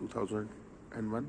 2001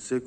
6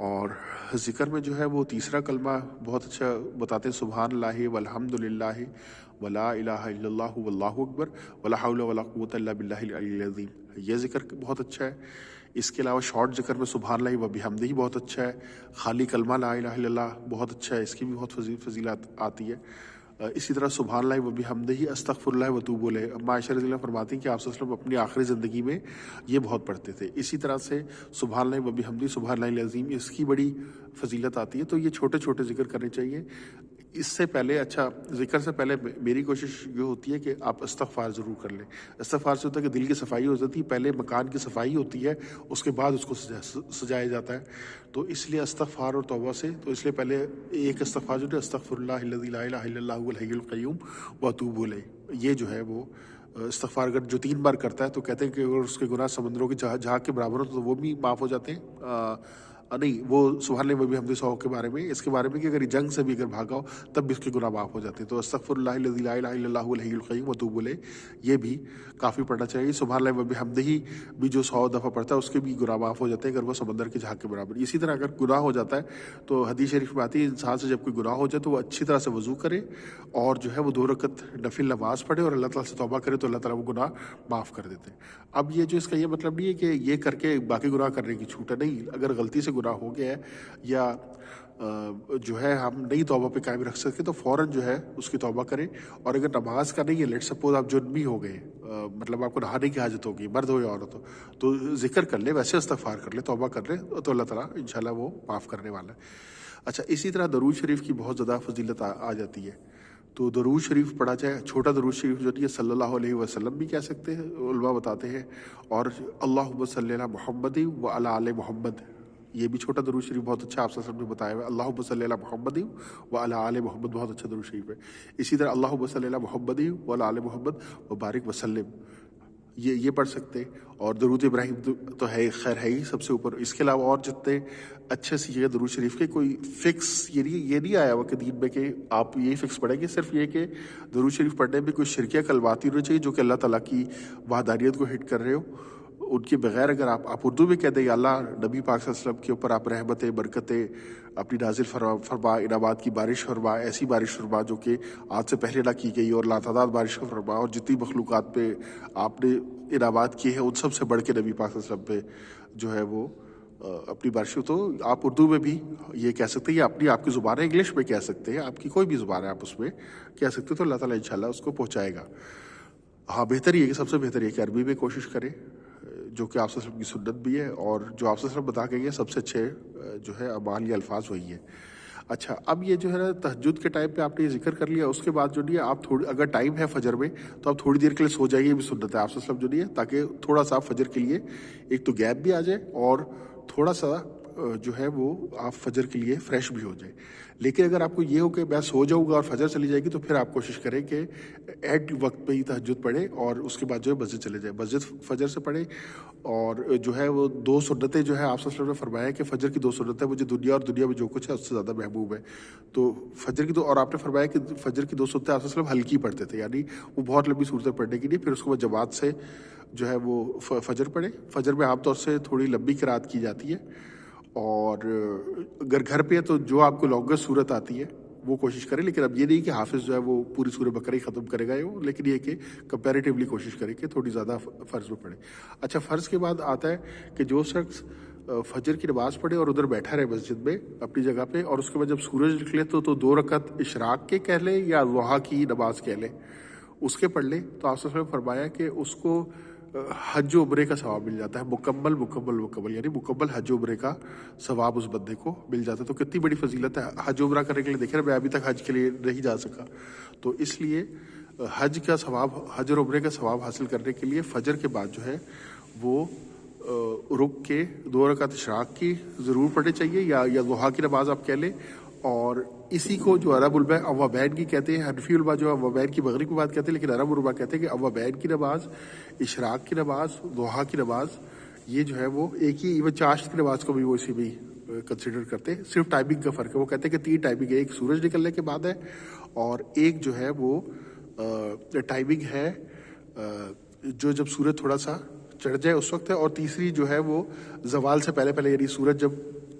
اور ذکر میں جو ہے وہ تیسرا کلمہ بہت اچھا بتاتے ہیں، سبحان اللہ والحمد للہ ولا الہ الا اللہ واللہ اکبر ولا حول ولا قوۃ الا باللہ العلی العظیم، یہ ذکر بہت اچھا ہے۔ اس کے علاوہ شارٹ ذکر میں سبحان اللہ و بحمدہ بہت اچھا ہے، خالی کلمہ لا الہ الا اللہ بہت اچھا ہے، اس کی بھی بہت فضیلت آتی ہے۔ اسی طرح سبحان اللہ و بحمدہ استغفر اللہ وتوب الیہ، اما عائشہ رضی اللہ فرماتی ہیں کہ آپ صلی اللہ علیہ وسلم اپنی آخری زندگی میں یہ بہت پڑھتے تھے۔ اسی طرح سے سبحان اللہ و بحمدہ سبحان اللہ العظیم، اس کی بڑی فضیلت آتی ہے۔ تو یہ چھوٹے چھوٹے ذکر کرنے چاہیے۔ اس سے پہلے اچھا ذکر سے پہلے میری کوشش یہ ہوتی ہے کہ آپ استغفار ضرور کر لیں۔ استغفار سے ہوتا ہے کہ دل کی صفائی ہو جاتی ہے، پہلے مکان کی صفائی ہوتی ہے، اس کے بعد اس کو سجایا جاتا ہے۔ تو اس لیے استغفار اور توبہ سے، تو اس لیے پہلے ایک استغفار جو ہے استغفر اللہ الذی لا الہ الا اللہ الحی القیوم واتوب الیہ، یہ جو ہے وہ استغفار اگر جو 3 بار کرتا ہے تو کہتے ہیں کہ اگر اس کے گناہ سمندروں کی جھاگ کے برابر ہو تو وہ بھی معاف ہو جاتے ہیں۔ نہیں، وہ سبحان اللہ و بحمدہ 100 کے بارے میں، اس کے بارے میں کہ اگر جنگ سے بھی اگر بھاگا ہو تب بھی اس کے گناہ معاف ہو جاتے ہیں۔ تو استغفر اللہ الذی لا الہ الا اللہ الحی القیوم واتوب الیہ، یہ بھی کافی پڑھنا چاہیے۔ سبحان اللہ و بحمدہ بھی جو 100 دفعہ پڑھتا ہے اس کے بھی گناہ معاف ہو جاتے ہیں اگر وہ سمندر کی جھاگ کے برابر۔ اسی طرح اگر گناہ ہو جاتا ہے تو حدیث شریف میں آتی ہے انسان سے جب کوئی گناہ ہو جائے تو وہ اچھی طرح سے وضو کرے اور جو ہے وہ 2 رکعت نفل نماز پڑھے اور اللہ تعالیٰ سے توبہ کرے تو اللہ تعالیٰ وہ گناہ معاف کر دیتے ہیں۔ اب یہ جو اس کا یہ مطلب نہیں ہے کہ یہ کر کے باقی گناہ کرنے کی چھوٹ ہے، نہیں، اگر غلطی سے گناہ ہو گیا ہے یا جو ہے ہم نئی توبہ پہ قائم رکھ سکتے تو فوراً جو ہے اس کی توبہ کریں۔ اور اگر نماز کا نہیں ہے، لیٹ سپوز آپ جنبی ہو گئے، مطلب آپ کو نہانے کی حاجت ہوگی، مرد ہو یا عورت ہو، تو ذکر کر لیں، ویسے استغفار کر لیں، توبہ کر لیں تو اللہ تعالیٰ انشاءاللہ وہ معاف کرنے والا ہے۔ اچھا، اسی طرح درود شریف کی بہت زیادہ فضیلت آ جاتی ہے۔ تو درود شریف پڑھا جائے، چھوٹا درود شریف جو ہے صلی اللہ علیہ وسلم بھی کہہ سکتے ہیں، علماء بتاتے ہیں، اور اللہم صلی علی محمد و علی آل محمد، یہ بھی چھوٹا درود شریف بہت اچھا آپ صلی اللہ علیہ وسلم نے بتایا ہوا ہے۔ اللہم صلی علی محمد و علی آل محمد بہت اچھا درود شریف ہے۔ اسی طرح اللہم صلی علی محمد و علی آل محمد و بارک وسلم، یہ پڑھ سکتے ہیں۔ اور درود ابراہیم تو ہے خیر ہے ہی سب سے اوپر۔ اس کے علاوہ اور جتنے اچھے سیکھے درود شریف کے کوئی فکس یہ نہیں آیا ہوا کہ دین میں کہ آپ یہی فکس پڑھیں گے، صرف یہ کہ درود شریف پڑھنے میں کوئی شرکیہ کلمات ہی ہونے چاہیے جو کہ اللہ تعالیٰ کی وحدانیت کو ہٹ کر رہے ہو۔ ان کے بغیر اگر آپ اردو میں کہتے ہیں یا اللہ نبی پاک صلی اللہ علیہ وسلم کے اوپر آپ رحمتیں برکتیں اپنی نازل فرما، انعامات کی بارش فرما، ایسی بارش فرما جو کہ آج سے پہلے نہ کی گئی، اور لاتعداد بارش فرما، اور جتنی مخلوقات پہ آپ نے انعامات کیے ہیں ان سب سے بڑھ کے نبی پاک صلی اللہ علیہ وسلم پہ جو ہے وہ اپنی بارش ہو۔ تو آپ اردو میں بھی یہ کہہ سکتے ہیں، یا آپ کی زبان ہے انگلش میں کہہ سکتے ہیں، آپ کی کوئی بھی زبان ہے آپ اس میں کہہ سکتے ہیں، تو اللہ تعالیٰ انشاءاللہ اس کو پہنچائے گا۔ ہاں، بہتر یہ کہ سب سے بہتر یہ کہ عربی میں کوشش کریں، جو کہ آپ صلی اللہ علیہ وسلم کی سنت بھی ہے، اور جو آپ صلی اللہ علیہ وسلم بتا کے گئے سب سے اچھے جو ہے اعمال یا الفاظ وہی ہے۔ اچھا، اب یہ جو ہے نا تہجد کے ٹائم پہ آپ نے یہ ذکر کر لیا، اس کے بعد جو نہیں ہے آپ تھوڑی، اگر ٹائم ہے فجر میں تو آپ تھوڑی دیر کے لیے سو جائیے، بھی سنت ہے آپ صلی اللہ علیہ وسلم جو نہیں ہے، تاکہ تھوڑا سا فجر کے لیے ایک تو گیپ بھی آ جائے اور تھوڑا سا جو ہے وہ آپ فجر کے لیے فریش بھی ہو جائے۔ لیکن اگر آپ کو یہ ہو کہ میں سو جاؤں گا اور فجر چلی جائے گی تو پھر آپ کوشش کریں کہ ایٹ وقت پہ ہی تہجد پڑھیں، اور اس کے بعد جو ہے مسجد چلے جائیں، مسجد فجر سے پڑھیں۔ اور جو ہے وہ 2 سنتیں جو ہے آپ صلی اللہ علیہ وسلم نے فرمایا کہ فجر کی 2 سنتیں مجھے دنیا اور دنیا میں جو کچھ ہے اس سے زیادہ محبوب ہے۔ تو فجر کی 2، اور آپ نے فرمایا کہ فجر کی 2 سنتیں آپ صلی اللہ علیہ وسلم ہلکی پڑھتے تھے، یعنی وہ بہت لمبی صورتیں پڑھنے کی نہیں، پھر اس کو جماعت سے جو ہے وہ فجر پڑھیں۔ فجر میں عام طور سے تھوڑی لمبی قرات کی جاتی ہے، اور اگر گھر پہ ہے تو جو آپ کو لانگسٹ صورت آتی ہے وہ کوشش کریں، لیکن اب یہ نہیں کہ حافظ جو ہے وہ پوری سورہ بقرہ ہی ختم کرے گا، لیکن یہ کہ کمپیریٹیولی کوشش کریں کہ تھوڑی زیادہ فرض میں پڑھیں۔ اچھا، فرض کے بعد آتا ہے کہ جو شخص فجر کی نماز پڑھے اور ادھر بیٹھا رہے مسجد میں اپنی جگہ پہ، اور اس کے بعد جب سورج نکلے تو 2 رکعت اشراق کے کہہ لیں یا ضحیٰ کی نماز کہہ لیں، اس کے پڑھ لیں، تو آپ صلی اللہ علیہ وسلم نے فرمایا کہ اس کو حج و عمرے کا ثواب مل جاتا ہے، مکمل یعنی مکمل حج و عمرے کا ثواب اس بندے کو مل جاتا ہے۔ تو کتنی بڑی فضیلت ہے حج و عمرہ کرنے کے لیے۔ دیکھیں نا، میں ابھی تک حج کے لیے نہیں جا سکا، تو اس لیے حج کا ثواب، حج اور عمرے کا ثواب حاصل کرنے کے لیے فجر کے بعد جو ہے وہ رک کے 2 رکعت اشراق کی ضرور پڑھنی چاہیے، یا ضحیٰ کی نماز آپ کہہ لیں۔ اور اسی کو جو عرب علماء اوابین کی کہتے ہیں، حنفی علماء جو اوابین کی مغرب کی بات کہتے ہیں، لیکن عرب علماء کہتے ہیں کہ اوابین کی نماز، اشراق کی نماز، ضحیٰ کی نماز، یہ جو ہے وہ ایک ہی، ایون چاشت کی نماز کو بھی وہ اسی میں کنسیڈر کرتے ہیں، صرف ٹائمنگ کا فرق ہے۔ وہ کہتے ہیں کہ 3 ٹائمنگ ہے، ایک سورج نکلنے کے بعد ہے، اور ایک جو ہے وہ ٹائمنگ ہے جو جب سورج تھوڑا سا چڑھ جائے اس وقت ہے، اور تیسری جو ہے وہ زوال سے پہلے یعنی سورج جب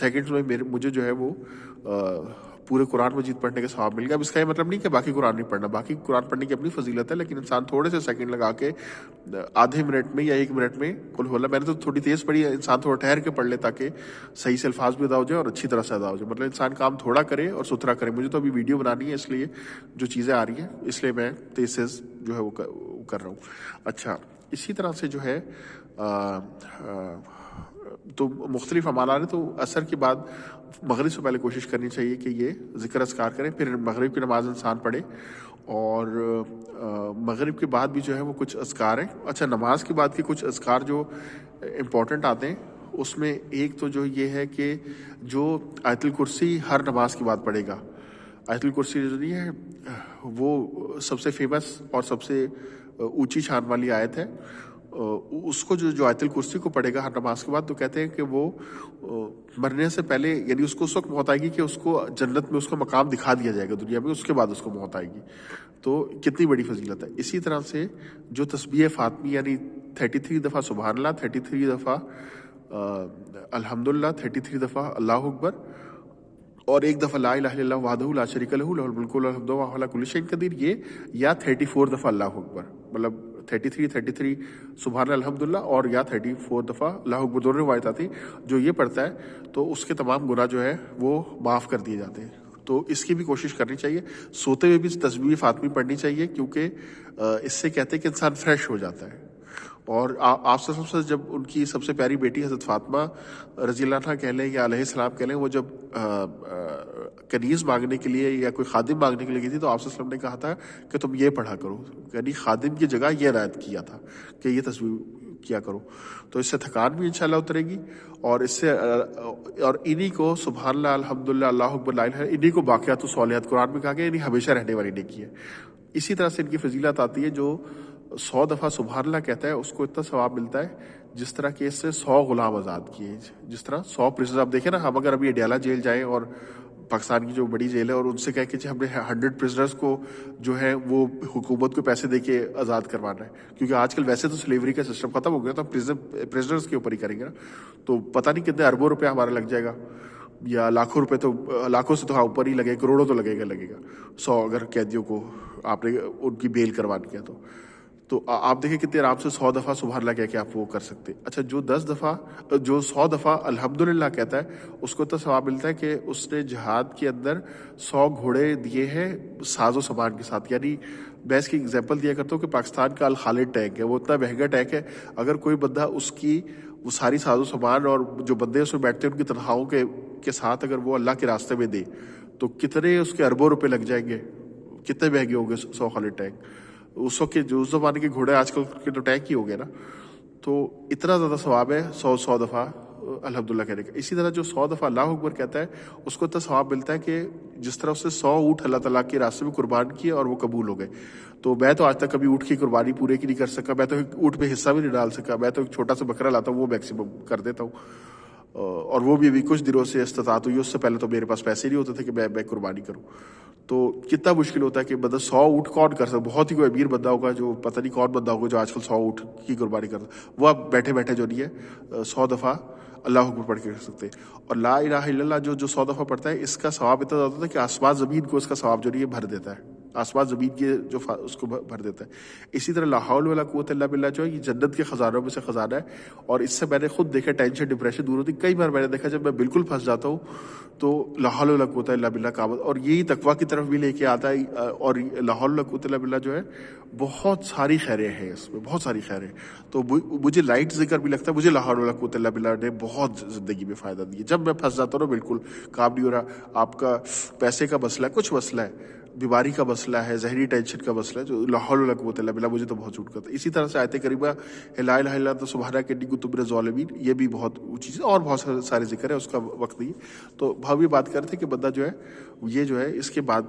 سیکنڈز میں مجھے جو ہے وہ پورے قرآن مجید پڑھنے کا ثواب مل گیا. اب اس کا یہ مطلب نہیں کہ باقی قرآن نہیں پڑھنا, باقی قرآن پڑھنے کی اپنی فضیلت ہے, لیکن انسان تھوڑے سے سیکنڈ لگا کے آدھے منٹ میں یا 1 منٹ میں قل ہو اللہ, میں نے تو تھوڑی تیز پڑھی ہے, انسان تھوڑا ٹھہر کے پڑھ لے تاکہ صحیح سے الفاظ بھی ادا ہو جائے اور اچھی طرح سے ادا ہو جائے. مطلب انسان کام تھوڑا کرے اور ستھرا کرے. مجھے تو ابھی ویڈیو بنانی ہے, اس لیے جو چیزیں آ رہی ہیں اس لیے میں تیز تیز جو ہے وہ کر رہا ہوں. اچھا, اسی طرح سے جو ہے تو مختلف اعمال ہیں. تو عصر کے بعد مغرب سے پہلے کوشش کرنی چاہیے کہ یہ ذکر اذکار کریں, پھر مغرب کی نماز انسان پڑھے, اور مغرب کے بعد بھی جو ہے وہ کچھ اذکار ہیں. اچھا, نماز کے بعد کے کچھ اذکار جو امپورٹنٹ آتے ہیں, اس میں ایک تو جو یہ ہے کہ جو آیت الکرسی ہر نماز کے بعد پڑھے گا. آیت الکرسی جو نہیں ہے وہ سب سے فیمس اور سب سے اونچی شان والی آیت ہے. اس کو جو آیت الکرسی کو پڑھے گا ہر نماز کے بعد, تو کہتے ہیں کہ وہ مرنے سے پہلے, یعنی اس کو اس وقت موت آئے گی کہ اس کو جنت میں اس کا مقام دکھا دیا جائے گا دنیا میں, اس کے بعد اس کو موت آئے گی. تو کتنی بڑی فضیلت ہے. اسی طرح سے جو تسبیح فاطمی یعنی 33 دفعہ سبحان اللہ, 33 دفعہ الحمدللہ, 33 دفعہ اللہ اکبر, اور 1 دفعہ لا الہ الا اللہ وحدہ لا شریک لہ لہ الملک و لہ الحمد وہو علی کل شیء قدیر, یہ یا 34 دفعہ اللہ اکبر, مطلب 33 سبحان الحمدللہ, اور یا 34 دفعہ اللہ اکبر, دونوں روایت آتی. جو یہ پڑھتا ہے تو اس کے تمام گناہ جو ہے وہ معاف کر دیے جاتے ہیں. تو اس کی بھی کوشش کرنی چاہیے. سوتے ہوئے بھی تسبیح فاطمی پڑھنی چاہیے, کیونکہ اس سے کہتے ہیں کہ انسان فریش ہو جاتا ہے. اور آپ سے جب ان کی سب سے پیاری بیٹی حضرت فاطمہ رضی اللہ عنہ کہہ لیں یا علیہ السلام کہہ لیں, وہ جب کنیز مانگنے کے لیے یا کوئی خادم مانگنے کے لیے گئی تھی, تو آپ صلی اللہ علیہ وسلم نے کہا تھا کہ تم یہ پڑھا کرو, یعنی خادم کی جگہ یہ عنایت کیا تھا کہ یہ تسبیح کیا کرو. تو اس سے تھکان بھی انشاءاللہ اترے گی, اور اس سے اور انہی کو سبحان اللہ الحمدللہ اللہ اکبر لا الہ, انہی کو باقیات الصالحات قرآن میں کہا گیا, یعنی ہمیشہ رہنے والی نیکی ہے. اسی طرح سے ان کی فضیلت آتی ہے, جو 100 دفعہ سبحان اللہ کہتا ہے اس کو اتنا ثواب ملتا ہے جس طرح کہ اس سے 100 غلام آزاد کیے. جس طرح 100 پرزنر, آپ دیکھیں نا, ہم اگر ابھی اڈیالہ جیل جائیں اور پاکستان کی جو بڑی جیل ہے, اور ان سے کہہ کہ ہم نے 100 پرزنرز کو جو ہے وہ حکومت کو پیسے دے کے آزاد کروانا ہے, کیونکہ آج کل ویسے تو سلیوری کا سسٹم ختم ہو گیا, تو ہم پرزنرز کے اوپر ہی کریں گے نا, تو پتہ نہیں کتنے اربوں روپے ہمارا لگ جائے گا, یا لاکھوں روپے, تو لاکھوں سے تو اوپر ہی لگے, کروڑوں تو لگے گا 100 اگر قیدیوں کو آپ نے ان کی بیل کروانی کیا تو آپ دیکھیں کتنے آرام سے 100 دفعہ سبحان اللہ کہہ کے آپ وہ کر سکتے. اچھا, جو 100 دفعہ الحمدللہ کہتا ہے اس کو اتنا ثواب ملتا ہے کہ اس نے جہاد کے اندر 100 گھوڑے دیے ہیں ساز و سامان کے ساتھ. یعنی میں اس کی اگزامپل دیا کرتا ہوں کہ پاکستان کا الخالد ٹینک ہے, وہ اتنا مہنگا ٹینک ہے, اگر کوئی بندہ اس کی وہ ساری ساز و سامان اور جو بندے اس میں بیٹھتے ہیں ان کی تنخواہوں کے ساتھ اگر وہ اللہ کے راستے میں دے, تو کتنے اس کے اربوں روپے لگ جائیں گے, کتنے مہنگے ہوں گے 100 خالد ٹینک. اس وقت کے جو اس زمانے کے گھوڑے آج کل کے تو ٹینک ہی ہو گئے نا, تو اتنا زیادہ ثواب ہے 100 دفعہ الحمدللہ کہنے کا. اسی طرح جو 100 دفعہ اللہ اکبر کہتا ہے اس کو اتنا ثواب ملتا ہے کہ جس طرح اس سے 100 اونٹ اللہ تعالیٰ کے راستے میں قربان کیے اور وہ قبول ہو گئے. تو میں تو آج تک کبھی اونٹ کی قربانی پورے کی نہیں کر سکا, میں تو اونٹ پہ حصہ بھی نہیں ڈال سکا, میں تو ایک چھوٹا سا بکرا لاتا ہوں وہ میکسیمم کر دیتا ہوں, اور وہ بھی ابھی کچھ دنوں سے استطاعت ہوئی, اس سے پہلے تو میرے پاس پیسے نہیں ہوتے تھے کہ میں قربانی کروں. تو کتنا مشکل ہوتا ہے کہ بندہ 100 اونٹ کون کر سکتا, بہت ہی کوئی امیر بندہ ہوگا جو پتہ نہیں کون بندہ ہوگا جو آج کل 100 اونٹ کی قربانی کرتا, وہ آپ بیٹھے بیٹھے جو نہیں ہے 100 دفعہ اللہ اکبر پڑھ کے کر سکتے. اور لا الہ الا اللہ جو 100 دفعہ پڑھتا ہے, اس کا ثواب اتنا زیادہ ہوتا ہے کہ آسمان زمین کو اس کا ثواب جو نہیں ہے بھر دیتا ہے, آسمان زمین کے جو اس کو بھر دیتا ہے. اسی طرح لا حول ولا قوت الا باللہ جو ہے یہ جنت کے خزانوں میں سے خزانہ ہے, اور اس سے میں نے خود دیکھا ٹینشن ڈپریشن دور ہوتی. کئی بار میں نے دیکھا جب میں بالکل پھنس جاتا ہوں تو لا حول ولا قوت الا باللہ کا, اور یہی تقویٰ کی طرف بھی لے کے آتا ہے. اور لا حول ولا قوت الا باللہ جو ہے بہت ساری خیریں ہیں اس میں, بہت ساری خیریں. تو مجھے لائٹ ذکر بھی لگتا ہے, مجھے لا حول ولا قوت الا باللہ نے بہت زندگی میں فائدہ دیا. جب میں پھنس جاتا ہوں نا بالکل کام نہیں ہو رہا, آپ کا پیسے کا مسئلہ ہے, کچھ مسئلہ ہے, بیماری کا مسئلہ ہے, ذہنی ٹینشن کا مسئلہ ہے, جو لا حول ولا قوت الا باللہ مجھے تو بہت چھوٹ کرتا ہے. اسی طرح سے آیت کریمہ لا الہ الا انت سبحانک انی کنت من الظالمین, یہ بھی بہت اونچی چیز, اور بہت سارے ذکر ہے, اس کا وقت نہیں. تو ہم یہ بات کر رہے تھے کہ بندہ جو ہے یہ جو ہے اس کے بعد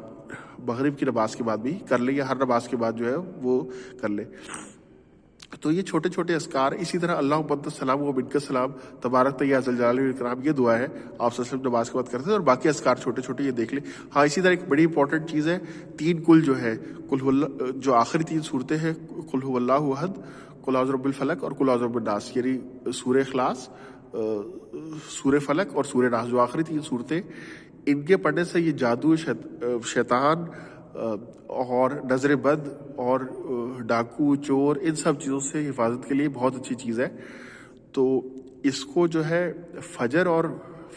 مغرب کی نماز کے بعد بھی کر لے, یا ہر نماز کے بعد جو ہے وہ کر لے. تو یہ چھوٹے چھوٹے اذکار. اسی طرح اللہ انت السلام و منک السلام تبارک یا ذی الجلال والاکرام, یہ دعا ہے آپ صلی اللہ علیہ وسلم نماز کے بعد کرتے ہیں, اور باقی اذکار چھوٹے چھوٹے یہ دیکھ لیں. ہاں, اسی طرح ایک بڑی امپورٹنٹ چیز ہے 3 کل جو ہے, کل ہو اللہ, جو آخری 3 صورتیں ہیں, کل ہو اللہ احد, کل اعوذ برب الفلق اور کل اعوذ برب الناس, یعنی سورہ اخلاص, سورہ فلق اور سورہ ناس، جو آخری 3 صورتیں، ان کے پڑھنے سے یہ جادو، شیطان اور نظر بد اور ڈاکو چور، ان سب چیزوں سے حفاظت کے لیے بہت اچھی چیز ہے. تو اس کو جو ہے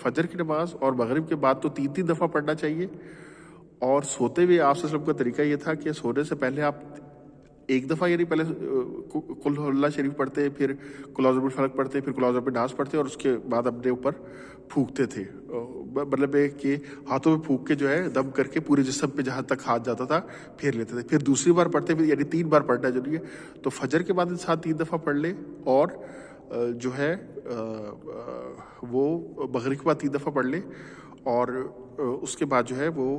فجر کی نماز اور مغرب کے بعد تو 3 دفعہ پڑھنا چاہیے. اور سوتے ہوئے آپ صلی اللہ علیہ وسلم کا طریقہ یہ تھا کہ سونے سے پہلے آپ ایک دفعہ یعنی پہلے قل ہو اللہ شریف پڑھتے، پھر قل اعوذ برب الفلق پڑھتے، پھر قل اعوذ برب الناس پڑھتے، اور اس کے بعد اپنے اوپر پھونکتے تھے. مطلب ہے کہ ہاتھوں میں پھونک کے جو ہے دم کر کے پورے جسم پہ جہاں تک ہاتھ جاتا تھا پھیر لیتے تھے. پھر دوسری بار پڑھتے، پھر یعنی 3 بار پڑھنا ضروری ہے. تو فجر کے بعد انسان 3 دفعہ پڑھ لے، اور جو ہے وہ مغرب کے بعد 3 دفعہ پڑھ لے، اور اس کے بعد جو ہے وہ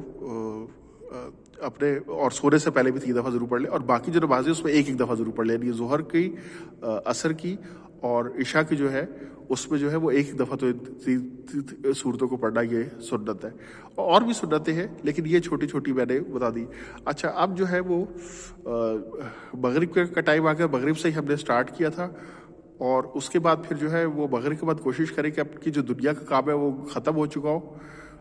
اپنے اور سونے سے پہلے بھی 3 دفعہ ضرور پڑھ لے. اور باقی جو نمازیں اس میں ایک دفعہ ضرور پڑھ لے. یعنی ظہر کی، عصر کی اور عشاء کی جو ہے اس میں جو ہے وہ ایک دفعہ تو صورتوں کو پڑھنا یہ سنت ہے. اور بھی سنتیں ہیں لیکن یہ چھوٹی چھوٹی میں نے بتا دی. اچھا، اب جو ہے وہ مغرب کا ٹائم آ گیا. مغرب سے ہی ہم نے سٹارٹ کیا تھا، اور اس کے بعد پھر جو ہے وہ مغرب کے بعد کوشش کریں کہ اب کی جو دنیا کا کام ہے وہ ختم ہو چکا ہو.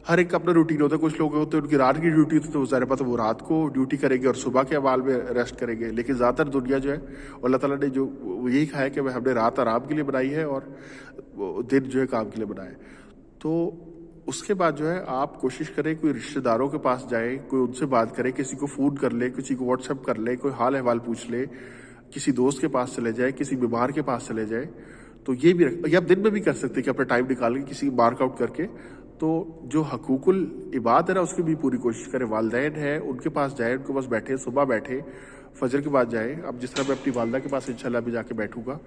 ہر ایک کا اپنا روٹین ہوتا ہے. کچھ لوگ ہوتے ہیں ان کی رات کی ڈیوٹی ہوتی ہے، تو ظاہر بات ہے وہ رات کو ڈیوٹی کریں گے اور صبح کے اعمال میں ریسٹ کریں گے. لیکن زیادہ تر دنیا جو ہے اللہ تعالیٰ نے جو یہی کہا ہے کہ ہم نے رات آرام کے لیے بنائی ہے اور دن جو ہے کام کے لیے بنایا ہے. تو اس کے بعد جو ہے آپ کوشش کریں کوئی رشتہ داروں کے پاس جائیں، کوئی ان سے بات کرے، کسی کو فون کر لے، کسی کو واٹس ایپ کر لے، کوئی حال احوال پوچھ لے، کسی دوست کے پاس چلے جائے، کسی بیمار کے پاس چلے جائے. تو یہ بھی یہ آپ دن میں بھی کر سکتے کہ اپنا ٹائم نکال کے کسی مارک آؤٹ کر کے. تو جو حقوق العباد ہے نا اس کی بھی پوری کوشش کریں. والدین ہیں ان کے پاس جائیں، ان کے پاس بیٹھے، صبح بیٹھے، فجر کے بعد جائیں. اب جس طرح میں اپنی والدہ کے پاس انشاءاللہ بھی جا کے بیٹھوں گا،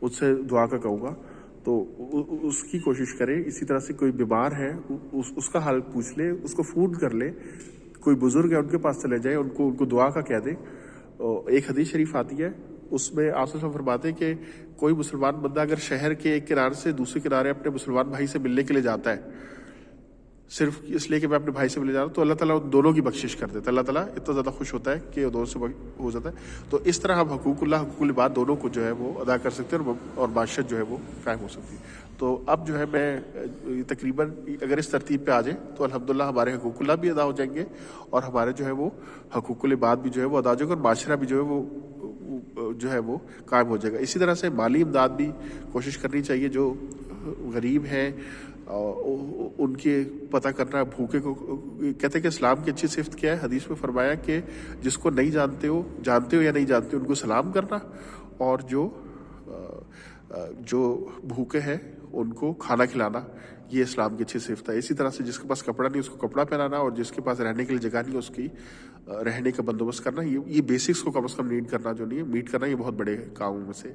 اس سے دعا کا کہوں گا، تو اس کی کوشش کریں. اسی طرح سے کوئی بیمار ہے اس کا حال پوچھ لے، اس کو فون کر لے. کوئی بزرگ ہے ان کے پاس چلے جائیں، ان کو دعا کا کہہ دیں. ایک حدیث شریف آتی ہے، اس میں آپ سے فرماتے ہیں کہ کوئی مسلمان بندہ اگر شہر کے ایک کنارے سے دوسرے کنارے اپنے مسلمان بھائی سے ملنے کے لیے جاتا ہے، صرف اس لیے کہ میں اپنے بھائی سے ملنے جا رہا ہوں، تو اللہ تعالیٰ دونوں کی بخشش کر دیتا ہے. اللہ تعالیٰ اتنا زیادہ خوش ہوتا ہے کہ وہ دونوں سے ہو جاتا ہے. تو اس طرح ہم حقوق العباد دونوں کو جو ہے وہ ادا کر سکتے ہیں، اور معاشرت جو ہے وہ قائم ہو سکتی ہے. تو اب جو ہے میں تقریباً اگر اس ترتیب پہ آ جائیں تو الحمدللہ ہمارے حقوق اللہ بھی ادا ہو جائیں گے، اور ہمارے جو ہے وہ حقوق العباد بھی جو ہے وہ ادا ہو جائے گا، اور معاشرہ بھی جو ہے وہ قائم ہو جائے گا. اسی طرح سے مالی امداد بھی کوشش کرنی چاہیے. جو غریب ہیں ان کے پتہ کرنا، بھوکے کو کہتے ہیں کہ اسلام کی اچھی صفت کیا ہے. حدیث میں فرمایا کہ جس کو نہیں جانتے ہو یا نہیں جانتے ان کو سلام کرنا، اور جو بھوکے ہیں ان کو کھانا کھلانا، یہ اسلام کی اچھی صفت ہے. اسی طرح سے جس کے پاس کپڑا نہیں اس کو کپڑا پہنانا، اور جس کے پاس رہنے کے لیے جگہ نہیں اس کی رہنے کا بندوبست کرنا. یہ بیسکس کو کم از کم میٹ کرنا یہ بہت بڑے کاموں میں سے.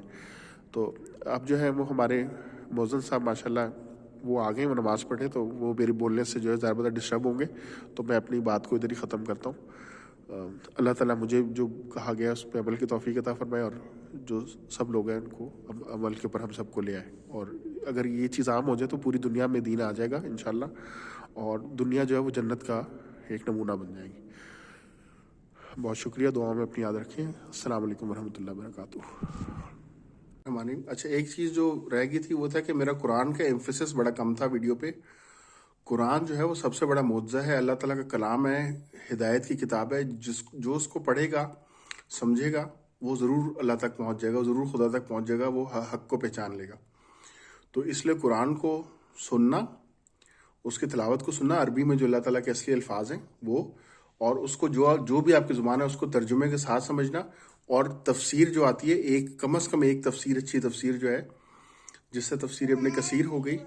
تو اب جو ہے وہ ہمارے موزن صاحب ماشاءاللہ وہ آ گئے، وہ نماز پڑھے، تو وہ میرے بولنے سے جو ہے ظاہر بات ڈسٹرب ہوں گے، تو میں اپنی بات کو ادھر ہی ختم کرتا ہوں. اللہ تعالیٰ مجھے جو کہا گیا اس پہ عمل کی توفیق عطا فرمائے، اور جو سب لوگ ہیں ان کو عمل کے اوپر ہم سب کو لے آئے. اور اگر یہ چیز عام ہو جائے تو پوری دنیا میں دین آ جائے گا انشاءاللہ، اور دنیا جو ہے وہ جنت کا ایک نمونہ بن جائے گی. بہت شکریہ. دعا میں اپنی یاد رکھیں. السلام علیکم ورحمۃ اللہ وبرکاتہ. اچھا، ایک چیز جو رہ گئی تھی وہ تھا کہ میرا قرآن کا ایمفیسس بڑا کم تھا ویڈیو پہ. قرآن جو ہے وہ سب سے بڑا معجزہ ہے، اللہ تعالیٰ کا کلام ہے، ہدایت کی کتاب ہے. جو اس کو پڑھے گا، سمجھے گا، وہ ضرور اللہ تک پہنچ جائے گا، ضرور خدا تک پہنچ جائے گا، وہ حق کو پہچان لے گا. تو اس لیے قرآن کو سننا، اس کی تلاوت کو سننا، عربی میں جو اللہ تعالیٰ کے اصلی الفاظ ہیں وہ، اور اس کو جو بھی آپ کی زبان ہے اس کو ترجمے کے ساتھ سمجھنا. اور تفسیر جو آتی ہے، کم از کم ایک تفسیر، اچھی تفسیر جو ہے، جس سے تفسیر ابن کثیر ہو گئی،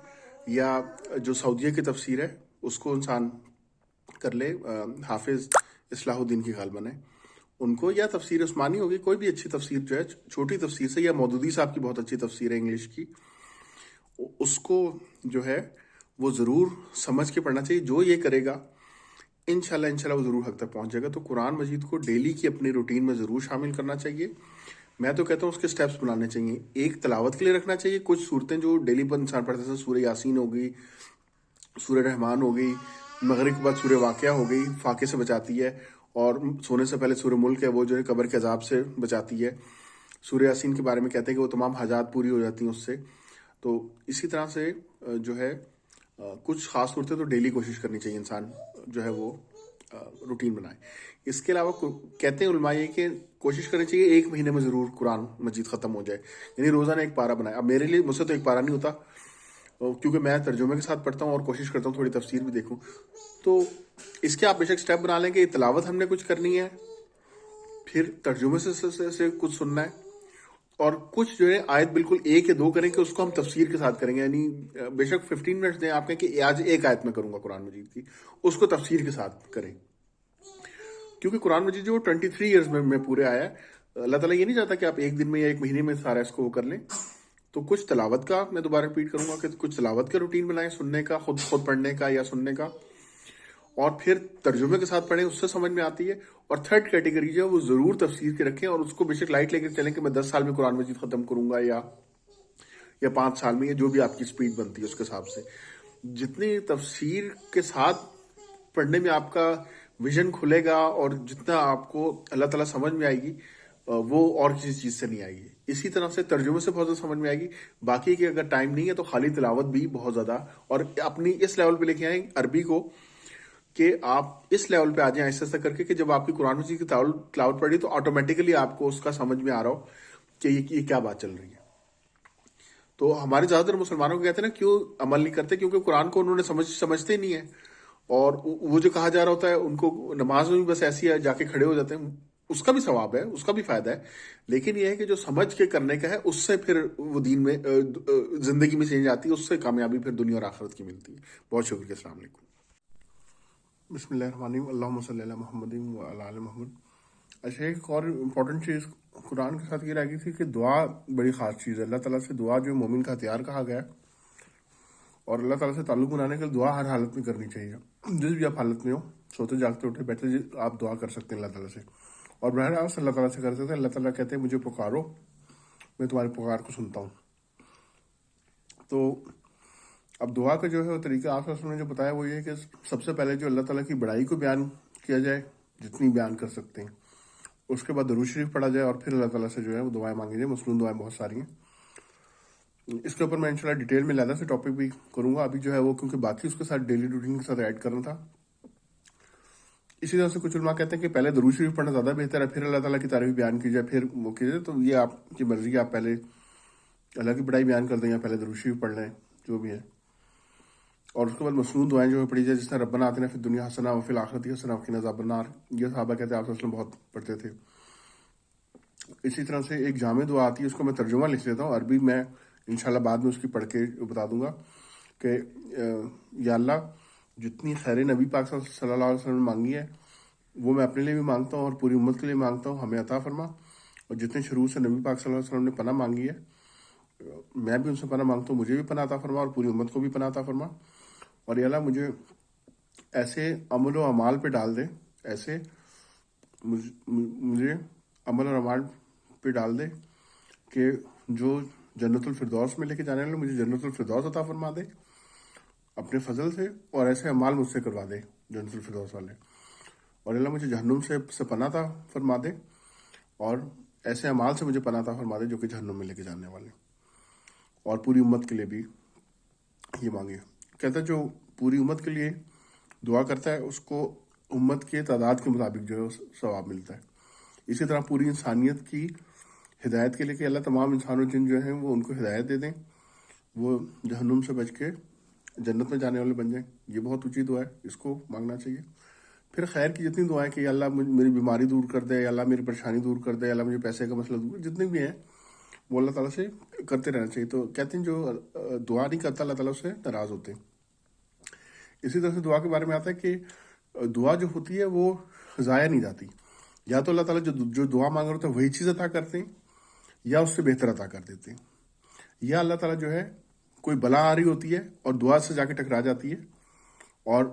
یا جو سعودیہ کی تفسیر ہے اس کو انسان کر لے، حافظ اصلاح الدین کی غالباً ہے ان کو، یا تفسیر عثمانی ہوگی، کوئی بھی اچھی تفسیر جو ہے چھوٹی تفسیر سے، یا مودودی صاحب کی بہت اچھی تفسیر ہے انگلش کی، اس کو جو ہے وہ ضرور سمجھ کے پڑھنا چاہیے. جو یہ کرے گا انشاءاللہ وہ ضرور حق تک پہنچ جائے گا. تو قرآن مجید کو ڈیلی کی اپنی روٹین میں ضرور شامل کرنا چاہیے. میں تو کہتا ہوں اس کے سٹیپس بنانے چاہیے. ایک تلاوت کے لیے رکھنا چاہیے، کچھ صورتیں جو ڈیلی پر انسان پڑھتا ہے، سورہ یاسین ہو گئی، سورہ رحمان ہو گئی، مغرب کے بعد سورہ واقعہ ہو گئی، فاقے سے بچاتی ہے، اور سونے سے پہلے سورہ ملک ہے وہ جو ہے قبر کے عذاب سے بچاتی ہے. سورہ یاسین کے بارے میں کہتے ہیں کہ وہ تمام حاجات پوری ہو جاتی ہیں اس سے. تو اسی طرح سے جو ہے کچھ خاص صورتیں تو ڈیلی کوشش کرنی چاہیے انسان جو ہے وہ روٹین بنائے. اس کے علاوہ کہتے ہیں علماء یہ کہ کوشش کرنی چاہیے 1 مہینے میں ضرور قرآن مجید ختم ہو جائے, یعنی روزانہ 1 پارہ بنائے. اب میرے لیے مجھ سے تو 1 پارہ نہیں ہوتا کیونکہ میں ترجمے کے ساتھ پڑھتا ہوں اور کوشش کرتا ہوں تھوڑی تفسیر بھی دیکھوں. تو اس کے آپ بے شک اسٹیپ بنا لیں کہ تلاوت ہم نے کچھ کرنی ہے, پھر ترجمے سے کچھ سننا ہے, اور کچھ جو ہے آیت بالکل 1 یا 2 کریں کہ اس کو ہم تفسیر کے ساتھ کریں گے. یعنی بے شک 15 منٹ دیں آپ کہیں کہ آج 1 آیت میں کروں گا قرآن مجید کی, اس کو تفسیر کے ساتھ کریں. کیونکہ قرآن مجید جو 23 ایئرز میں پورے آیا ہے, اللہ تعالیٰ یہ نہیں چاہتا کہ آپ 1 دن میں یا 1 مہینے میں سارا اس کو کر لیں. تو کچھ تلاوت کا, میں دوبارہ ریپیٹ کروں گا کہ کچھ تلاوت کا روٹین بنائیں, سننے کا, خود پڑھنے کا یا سننے کا, اور پھر ترجمے کے ساتھ پڑھیں, اس سے سمجھ میں آتی ہے. اور 3rd کیٹیگری جو ہے وہ ضرور تفسیر کے رکھیں, اور اس کو بے شک لائٹ لے کے چلیں کہ میں 10 سال میں قرآن مجید ختم کروں گا یا 5 سال میں, یا جو بھی آپ کی سپیڈ بنتی ہے اس کے حساب سے. جتنی تفسیر کے ساتھ پڑھنے میں آپ کا ویژن کھلے گا اور جتنا آپ کو اللہ تعالیٰ سمجھ میں آئے گی وہ اور کسی چیز سے نہیں آئے گی. اسی طرح سے ترجمے سے بہت زیادہ سمجھ میں آئے گی. باقی کہ اگر ٹائم نہیں ہے تو خالی تلاوت بھی بہت زیادہ, اور اپنی اس لیول پہ لے کے آئیں عربی کو کہ آپ اس لیول پہ آ جائیں ایسا کر کے کہ جب آپ کی قرآن مجید کی تلاوت پڑھی تو آٹومیٹیکلی آپ کو اس کا سمجھ میں آ رہا ہو کہ یہ کیا بات چل رہی ہے. تو ہمارے زیادہ تر مسلمانوں کو کہتے ہیں نا کیوں عمل نہیں کرتے, کیونکہ قرآن کو انہوں نے سمجھتے نہیں ہے, اور وہ جو کہا جا رہا ہوتا ہے ان کو نماز میں بھی بس ایسی ہے جا کے کھڑے ہو جاتے ہیں. اس کا بھی ثواب ہے, اس کا بھی فائدہ ہے, لیکن یہ ہے کہ جو سمجھ کے کرنے کا ہے اس سے پھر وہ دین میں زندگی میں چینج آتی ہے, اس سے کامیابی پھر دنیا اور آخرت کی ملتی ہے. بہت شکریہ. السلام علیکم. بسم اللہ الرحمن الرحیم. اللہم صلی علی محمد وعلی آل محمد. اچھا, ایک اور امپورٹنٹ چیز قرآن کے ساتھ یہ رہ گئی تھی کہ دعا بڑی خاص چیز ہے. اللہ تعالیٰ سے دعا جو مومن کا ہتھیار کہا گیا ہے, اور اللہ تعالیٰ سے تعلق بنانے کے لیے دعا ہر حالت میں کرنی چاہیے. جس بھی آپ حالت میں ہو, سوتے جاگتے اٹھے بیٹھے, آپ دعا کر سکتے ہیں اللہ تعالیٰ سے, اور براہ راست اللہ تعالیٰ سے کر سکتے ہیں. اللہ تعالیٰ کہتے ہیں مجھے پکارو, میں تمہاری پکار کو سنتا ہوں. تو اب دعا کا جو ہے وہ طریقہ آپ نے جو بتایا وہ یہ ہے کہ سب سے پہلے جو اللہ تعالیٰ کی بڑائی کو بیان کیا جائے جتنی بیان کر سکتے ہیں, اس کے بعد درود شریف پڑھا جائے, اور پھر اللہ تعالیٰ سے جو ہے وہ دعائیں مانگی جائیں. مصنون دعائیں بہت ساری ہیں. اس کے اوپر میں انشاءاللہ ڈیٹیل میں علیحدہ سے ٹاپک بھی کروں گا. ابھی جو ہے وہ کیونکہ باقی اس کے ساتھ ڈیلی روٹین کے ساتھ ایڈ کرنا تھا. اسی طرح سے کچھ علماء کہتے ہیں کہ پہلے درود شریف پڑھنا زیادہ بہتر ہے, پھر اللہ تعالیٰ کی تعریف بیان کی جائے, پھر وہ کی جائے. تو یہ آپ کی مرضی ہے, آپ پہلے اللہ کی بڑائی بیان کر دیں یا پہلے درود شریف پڑھ لیں, جو بھی ہے. اور اس کے بعد مصنون دعائیں جو ہے پڑھی جائے, جس طرح ربنا آتنا فی الدنیا حسنہ وفی الآخرۃ حسنہ وقنا عذاب النار. یہ صحابہ کہتے ہیں آپ صلی اللہ علیہ وسلم بہت پڑھتے تھے. اسی طرح سے ایک جامع دعا آتی ہے, اس کو میں ترجمہ لکھ لیتا ہوں, عربی میں انشاءاللہ بعد میں اس کی پڑھ کے بتا دوں گا کہ یا اللہ جتنی خیر نبی پاک صلی اللہ علیہ وسلم نے مانگی ہے وہ میں اپنے لیے بھی مانگتا ہوں اور پوری امت کے لیے مانگتا ہوں, ہمیں عطا فرما. اور جتنے شروع سے نبی پاک صلی اللہ علیہ وسلم نے پناہ مانگی ہے میں بھی ان سے پناہ مانگتا ہوں, مجھے بھی پناہ عطا فرما اور پوری امت کو بھی پناہ عطا فرما. اور یا اللہ مجھے ایسے عمل و اعمال پہ ڈال دے, ایسے مجھے عمل اور اعمال پہ ڈال دے کہ جو جنت الفردوس میں لے کے جانے والے مجھے جنت الفردوس عطا فرما دے اپنے فضل سے, اور ایسے اعمال مجھ سے کروا دے جنت الفردوس والے. اور اللہ مجھے جہنم سے پناہ عطا فرما دے, اور ایسے اعمال سے مجھے پناہ عطا فرما دے جو کہ جہنم میں لے کے جانے والے. اور پوری امت کے لیے بھی یہ مانگے. کہتا ہے جو پوری امت کے لیے دعا کرتا ہے اس کو امت کے تعداد کے مطابق جو ہے ثواب ملتا ہے. اسی طرح پوری انسانیت کی ہدایت کے لیے کہ اللہ تمام انسان و جن جو ہیں وہ ان کو ہدایت دے دیں, وہ جہنم سے بچ کے جنت میں جانے والے بن جائیں. یہ بہت اونچی دعا ہے, اس کو مانگنا چاہیے. پھر خیر کی جتنی دعائیں کہ اللہ میری بیماری دور کر دے, اللہ میری پریشانی دور کر دے, اللہ مجھے پیسے کا مسئلہ دور, جتنے بھی ہیں وہ اللہ تعالیٰ سے کرتے رہنا چاہیے. تو کہتے ہیں جو دعا نہیں کرتا اللہ تعالیٰ سے ناراض ہوتے ہیں. اسی طرح سے دعا کے بارے میں آتا ہے کہ دعا جو ہوتی ہے وہ ضائع نہیں جاتی. یا تو اللہ تعالیٰ جو دعا مانگ رہا ہوتا ہے وہی چیز عطا کرتے ہیں, یا اس سے بہتر عطا کر دیتے ہیں. یا اللہ تعالیٰ جو ہے کوئی بلا آ رہی ہوتی ہے اور دعا سے جا کے ٹکرا جاتی ہے, اور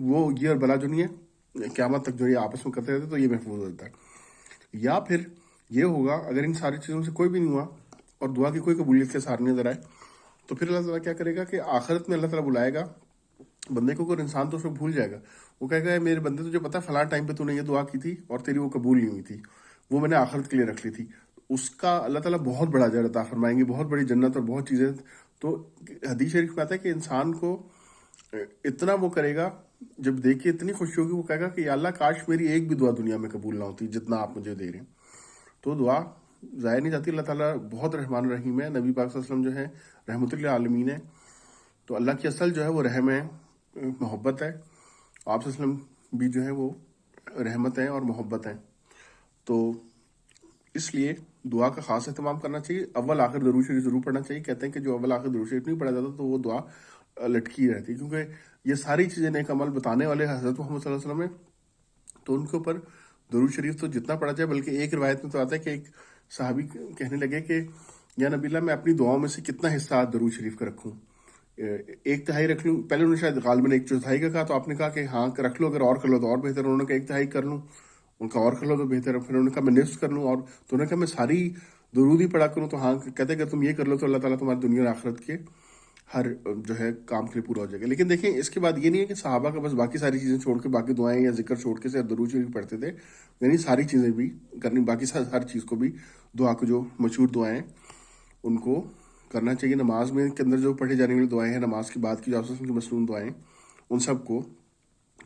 وہ یہ اور بلا جو نہیں ہے قیامت تک جو یہ آپس میں کرتے رہتے تو یہ محفوظ ہو جاتا ہے. یا پھر یہ ہوگا اگر ان ساری چیزوں سے کوئی بھی نہیں ہوا اور دعا کی کوئی قبولیت کے ساتھ نہیں نظر آئے تو پھر اللہ تعالیٰ کیا کرے گا کہ آخرت میں اللہ تعالیٰ بلائے گا بندے کو, اور انسان تو اس کو بھول جائے گا. وہ کہے گا میرے بندے تجھے پتا فلاں ٹائم پہ تو نے یہ دعا کی تھی اور تیری وہ قبول نہیں ہوئی تھی, وہ میں نے آخرت کے لیے رکھ لی تھی, اس کا اللہ تعالیٰ بہت بڑا اجر عطا فرمائیں گے، بہت بڑی جنت اور بہت چیزیں. تو حدیث شریف میں آتا ہے کہ انسان کو اتنا وہ کرے گا، جب دیکھ کے اتنی خوشی ہوگی، وہ کہے گا کہ یا اللہ کاش میری ایک بھی دعا دنیا میں قبول نہ ہوتی جتنا آپ مجھے دے رہے ہیں. تو دعا ضائع نہیں جاتی. اللہ تعالیٰ بہت رحمان الرحیم ہے. نبی پاک صلی اللہ علیہ وسلم جو ہے رحمۃ اللہ عالمین ہے. تو اللہ کی اصل جو ہے وہ رحم ہے، محبت ہے. آپ صلی اللہ علیہ وسلم بھی جو ہے وہ رحمت ہیں اور محبت ہیں. تو اس لیے دعا کا خاص اہتمام کرنا چاہیے. اول آخر درود شریف ضرور پڑھنا چاہیے. کہتے ہیں کہ جو اول آخر درود شریف نہیں پڑھا جاتا تو وہ دعا لٹکی رہتی ہے، کیونکہ یہ ساری چیزیں نیک عمل بتانے والے حضرت محمد صلی اللہ علیہ وسلم ہیں. تو ان کے اوپر درود شریف تو جتنا پڑھا جائے، بلکہ ایک روایت میں تو آتا ہے کہ ایک صحابی کہنے لگے کہ یا نبی اللہ، میں اپنی دعاؤں میں سے کتنا حصہ درود شریف کا رکھوں، 1/3 رکھ لوں. پہلے انہوں نے شاید غالباً 1/4 کا کہا، تو آپ نے کہا کہ ہاں رکھ لو، اگر اور کر لو تو اور بہتر. انہوں نے کہا 1/3 کر لوں، ان کا اور کر لو تو بہتر ہے. پھر انہوں نے کہا میں نصف کر لوں، اور تو انہوں نے کہا میں ساری درود ہی پڑھا کروں. تو ہاں کہتے کہ تم یہ کر لو تو اللہ تعالیٰ تمہاری دنیا اور آخرت کے ہر جو ہے کام کے لیے پورا ہو جائے گا. لیکن دیکھیں اس کے بعد یہ نہیں ہے کہ صحابہ کا بس باقی ساری چیزیں چھوڑ کے، باقی دعائیں یا ذکر چھوڑ کے صرف درود شریف پڑھتے تھے. یعنی ساری چیزیں بھی کرنی، باقی ہر چیز کو بھی، دعا کو جو مشہور دعائیں ان کو کرنا چاہیے. نماز میں کے اندر جو پڑھی جانے والی دعائیں ہیں، نماز کے بعد کی جو آپ کی مصنون دعائیں، ان سب کو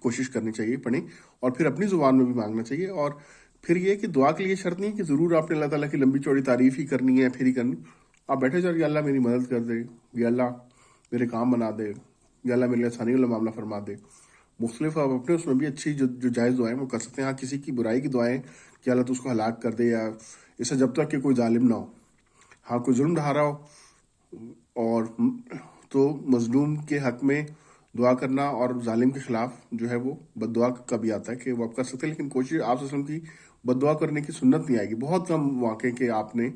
کوشش کرنی چاہیے پڑھیں، اور پھر اپنی زبان میں بھی مانگنا چاہیے. اور پھر یہ کہ دعا کے لیے شرط نہیں کہ ضرور آپ نے اللہ تعالیٰ کی لمبی چوڑی تعریف ہی کرنی ہے پھر ہی کرنی. آپ بیٹھے جاؤ، یا اللہ میری مدد کر دے، یا اللہ میرے کام بنا دے، یا اللہ میرے لیے آسانی والا معاملہ فرما دے. مختلف آپ اپنے اس میں بھی اچھی جو جائز دعائیں وہ کر سکتے ہیں. ہاں کسی کی برائی کی دعائیں کہ اللہ تو اس کو ہلاک کر دے، یا اسے جب تک کہ کوئی ظالم نہ ہو. ہاں کوئی ظلم ڈھا رہا ہو اور تو مظلوم کے حق میں دعا کرنا، اور ظالم کے خلاف جو ہے وہ بد دعا کا بھی آتا ہے کہ وہ آپ کر سکتے ہیں. لیکن کوشش آپ صلی اللہ علیہ وسلم کی بد دعا کرنے کی سنت نہیں آئے گی. بہت کم واقع کہ آپ نے،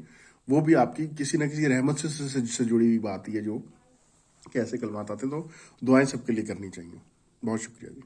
وہ بھی آپ کی کسی نہ کسی رحمت سے جڑی ہوئی بات ہے جو کہ ایسے کلمات آتے ہیں. تو دعائیں سب کے لیے کرنی چاہیے. بہت شکریہ جی.